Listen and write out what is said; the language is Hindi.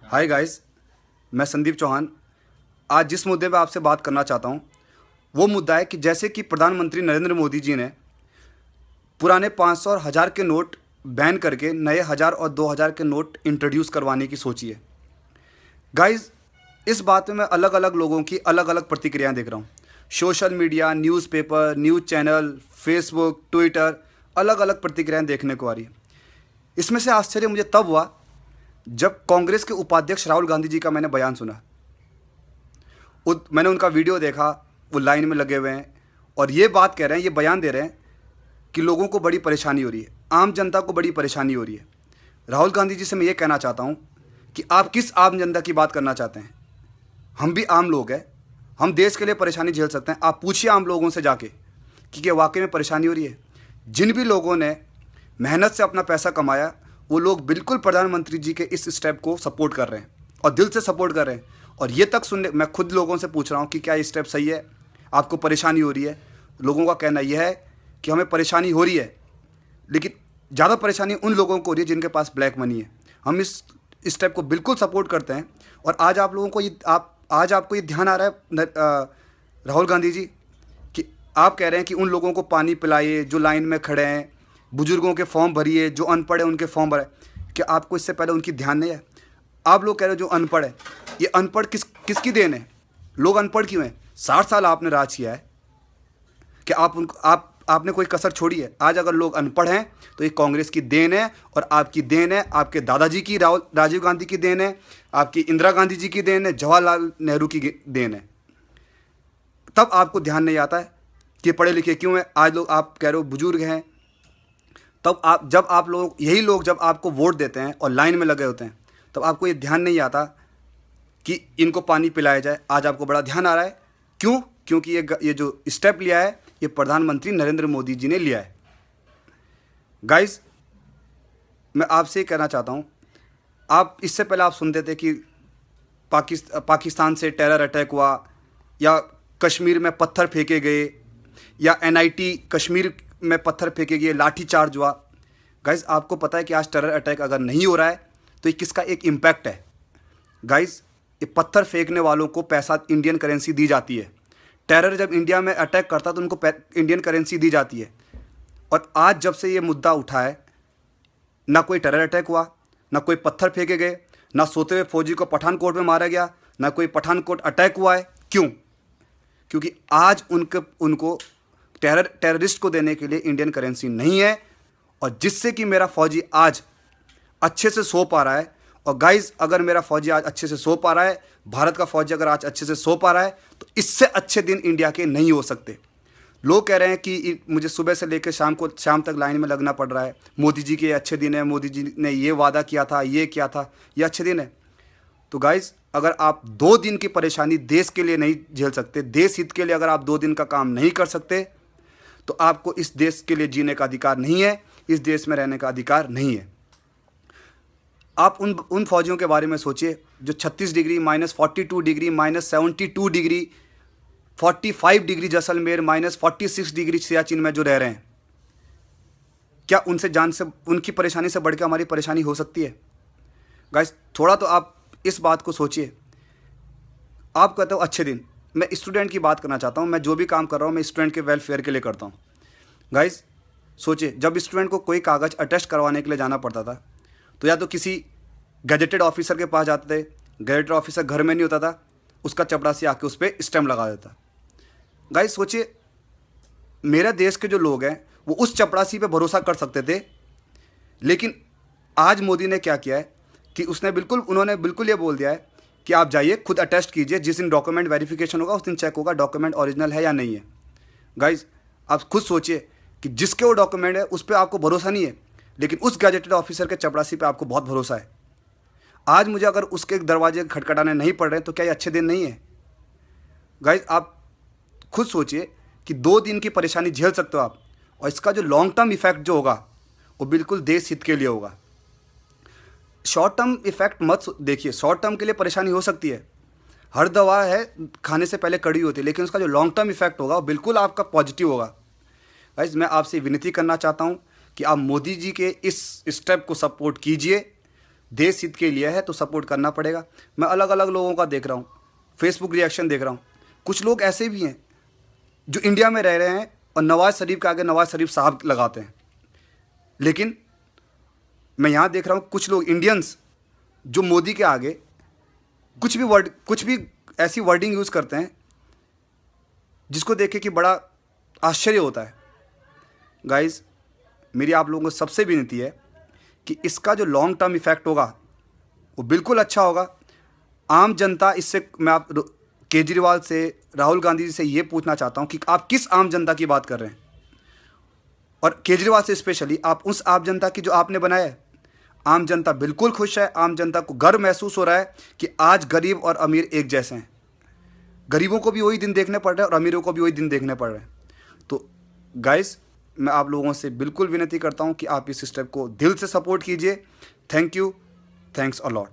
हाय गाइस, मैं संदीप चौहान। आज जिस मुद्दे पे आपसे बात करना चाहता हूँ वो मुद्दा है कि जैसे कि प्रधानमंत्री नरेंद्र मोदी जी ने पुराने 500 और 1000 के नोट बैन करके नए 1000 और 2000 के नोट इंट्रोड्यूस करवाने की सोची है। गाइस, इस बात में मैं अलग अलग लोगों की अलग अलग प्रतिक्रियाएं देख रहा हूँ। Social media, newspaper, news channel, Facebook, Twitter, अलग अलग प्रतिक्रियाएं देखने को आ रही है। इसमें से आश्चर्य मुझे तब हुआ जब कांग्रेस के उपाध्यक्ष राहुल गांधी जी का मैंने बयान सुना। मैंने उनका वीडियो देखा, वो लाइन में लगे हुए हैं और ये बात कह रहे हैं, ये बयान दे रहे हैं कि लोगों को बड़ी परेशानी हो रही है, आम जनता को बड़ी परेशानी हो रही है। राहुल गांधी जी से मैं ये कहना चाहता हूँ कि आप किस आम जनता की बात करना चाहते हैं? हम भी आम लोग हैं, हम देश के लिए परेशानी झेल सकते हैं। आप पूछिए आम लोगों से जाके कि क्या वाकई में परेशानी हो रही है। जिन भी लोगों ने मेहनत से अपना पैसा कमाया वो लोग बिल्कुल प्रधानमंत्री जी के इस स्टेप को सपोर्ट कर रहे हैं और दिल से सपोर्ट कर रहे हैं। और ये तक सुनने मैं खुद लोगों से पूछ रहा हूँ कि क्या ये स्टेप सही है, आपको परेशानी हो रही है? लोगों का कहना यह है कि हमें परेशानी हो रही है, लेकिन ज़्यादा परेशानी उन लोगों को हो रही है जिनके पास ब्लैक मनी है। हम इस स्टेप को बिल्कुल सपोर्ट करते हैं। और आज आप लोगों को ये आज आपको ये ध्यान आ रहा है राहुल गांधी जी, कि आप कह रहे हैं कि उन लोगों को पानी पिलाइए जो लाइन में खड़े हैं, बुजुर्गों के फॉर्म भरिए, जो अनपढ़ है उनके फॉर्म भरे। क्या आपको इससे पहले उनकी ध्यान नहीं है? आप लोग कह रहे हो जो अनपढ़ है, ये अनपढ़ किसकी देन है? लोग अनपढ़ क्यों हैं? 60 साल आपने राज किया है, कि आपने कोई कसर छोड़ी है? आज अगर लोग अनपढ़ हैं तो ये कांग्रेस की देन है और आपकी देन है, आपके दादाजी की, राजीव गांधी की देन है, आपकी इंदिरा गांधी जी की देन है, जवाहरलाल नेहरू की देन है। तब आपको ध्यान नहीं आता है कि पढ़े लिखे क्यों है। आज लोग, आप कह रहे हो बुजुर्ग हैं, तब जब आप लोग, यही लोग जब आपको वोट देते हैं और लाइन में लगे होते हैं, तब आपको ये ध्यान नहीं आता कि इनको पानी पिलाया जाए। आज आपको बड़ा ध्यान आ रहा है। क्यों? क्योंकि ये जो स्टेप लिया है ये प्रधानमंत्री नरेंद्र मोदी जी ने लिया है। गाइस, मैं आपसे ये कहना चाहता हूँ, आप इससे पहले आप सुनते थे कि पाकिस्तान से टेरर अटैक हुआ, या कश्मीर में पत्थर फेंके गए, या एनआईटी कश्मीर में पत्थर फेंके गए, लाठी चार्ज हुआ। गाइस, आपको पता है कि आज टेरर अटैक अगर नहीं हो रहा है तो ये किसका एक इम्पैक्ट है? गाइस, ये पत्थर फेंकने वालों को पैसा, इंडियन करेंसी दी जाती है। टेरर जब इंडिया में अटैक करता तो उनको इंडियन करेंसी दी जाती है। और आज जब से ये मुद्दा उठा है, ना कोई टेरर अटैक हुआ, ना कोई पत्थर फेंके गए, ना सोते हुए फौजी को पठानकोट में मारा गया, ना कोई पठानकोट अटैक हुआ है। क्यों? क्योंकि आज उनको टेररिस्ट को देने के लिए इंडियन करेंसी नहीं है, और जिससे कि मेरा फौजी आज अच्छे से सो पा रहा है। और गाइस, अगर मेरा फौजी आज अच्छे से सो पा रहा है, भारत का फौजी अगर आज अच्छे से सो पा रहा है, तो इससे अच्छे दिन इंडिया के नहीं हो सकते। लोग कह रहे हैं कि मुझे सुबह से लेकर शाम तक लाइन में लगना पड़ रहा है, मोदी जी के अच्छे दिन है, मोदी जी ने ये वादा किया था, ये किया था, ये अच्छे दिन है। तो गाइस, अगर आप 2 दिन की परेशानी देश के लिए नहीं झेल सकते, देश हित के लिए अगर आप 2 दिन का काम नहीं कर सकते, तो आपको इस देश के लिए जीने का अधिकार नहीं है, इस देश में रहने का अधिकार नहीं है। आप उन फौजियों के बारे में सोचिए जो 36 degree, -42 degree, -72 degree, 45 degree Jaisalmer, -46 degree Siachen में जो रह रहे हैं। क्या उनसे जान से, उनकी परेशानी से बढ़ के हमारी परेशानी हो सकती है? गाइस, थोड़ा तो आप इस बात को सोचिए। आप कहते हो अच्छे दिन, मैं स्टूडेंट की बात करना चाहता हूँ। मैं जो भी काम कर रहा हूँ मैं स्टूडेंट के वेलफेयर के लिए करता हूँ। गाइस, सोचिए, जब स्टूडेंट को कोई कागज़ अटेस्ट करवाने के लिए जाना पड़ता था तो या तो किसी गैजेटेड ऑफिसर के पास जाते थे, गैजेटेड ऑफिसर घर में नहीं होता था, उसका चपरासी आके उस पर स्टैम्प लगा देता। गाइस, सोचिए, मेरे देश के जो लोग हैं वो उस चपरासी पे भरोसा कर सकते थे, लेकिन आज मोदी ने क्या किया है कि उन्होंने बिल्कुल ये बोल दिया है कि आप जाइए खुद अटेस्ट कीजिए, जिस दिन डॉक्यूमेंट वेरिफिकेशन होगा उस दिन चेक होगा डॉक्यूमेंट ओरिजिनल है या नहीं है। गाइस, आप खुद सोचिए कि जिसके वो डॉक्यूमेंट है उस पर आपको भरोसा नहीं है, लेकिन उस गैजेटेड ऑफिसर के चपरासी पे आपको बहुत भरोसा है। आज मुझे अगर उसके दरवाजे खटखटाने नहीं पड़ रहे हैं तो क्या ये अच्छे दिन नहीं है? गाइस, आप खुद सोचिए कि 2 दिन की परेशानी झेल सकते हो आप, और इसका जो लॉन्ग टर्म इफेक्ट जो होगा वो बिल्कुल देश हित के लिए होगा। शॉर्ट टर्म इफेक्ट मत देखिए। शॉर्ट टर्म के लिए परेशानी हो सकती है, हर दवा है खाने से पहले कड़ी होती है, लेकिन उसका जो लॉन्ग टर्म इफेक्ट होगा वो बिल्कुल आपका पॉजिटिव होगा। गाइस, मैं आपसे विनती करना चाहता हूँ कि आप मोदी जी के इस स्टेप को सपोर्ट कीजिए। देश हित के लिए है तो सपोर्ट करना पड़ेगा। मैं अलग अलग लोगों का देख रहा हूँ, फेसबुक रिएक्शन देख रहा हूँ। कुछ लोग ऐसे भी हैं जो इंडिया में रह रहे हैं और नवाज शरीफ के आगे नवाज शरीफ साहब लगाते हैं। लेकिन मैं यहाँ देख रहा हूँ कुछ लोग इंडियंस जो मोदी के आगे कुछ भी ऐसी वर्डिंग यूज़ करते हैं जिसको देख के कि बड़ा आश्चर्य होता है। गाइस, मेरी आप लोगों को सबसे विनती है कि इसका जो लॉन्ग टर्म इफेक्ट होगा वो बिल्कुल अच्छा होगा। आम जनता इससे, मैं आप केजरीवाल से, राहुल गांधी जी से ये पूछना चाहता हूँ कि आप किस आम जनता की बात कर रहे हैं, और केजरीवाल से स्पेशली आप उस आम जनता की जो आपने बनाया है। आम जनता बिल्कुल खुश है, आम जनता को गर्व महसूस हो रहा है कि आज गरीब और अमीर एक जैसे हैं। गरीबों को भी वही दिन देखने पड़ रहे हैं और अमीरों को भी वही दिन देखने पड़ रहे हैं। तो गाइस, मैं आप लोगों से बिल्कुल विनती करता हूं कि आप इस स्टेप को दिल से सपोर्ट कीजिए। Thank you, thanks a lot.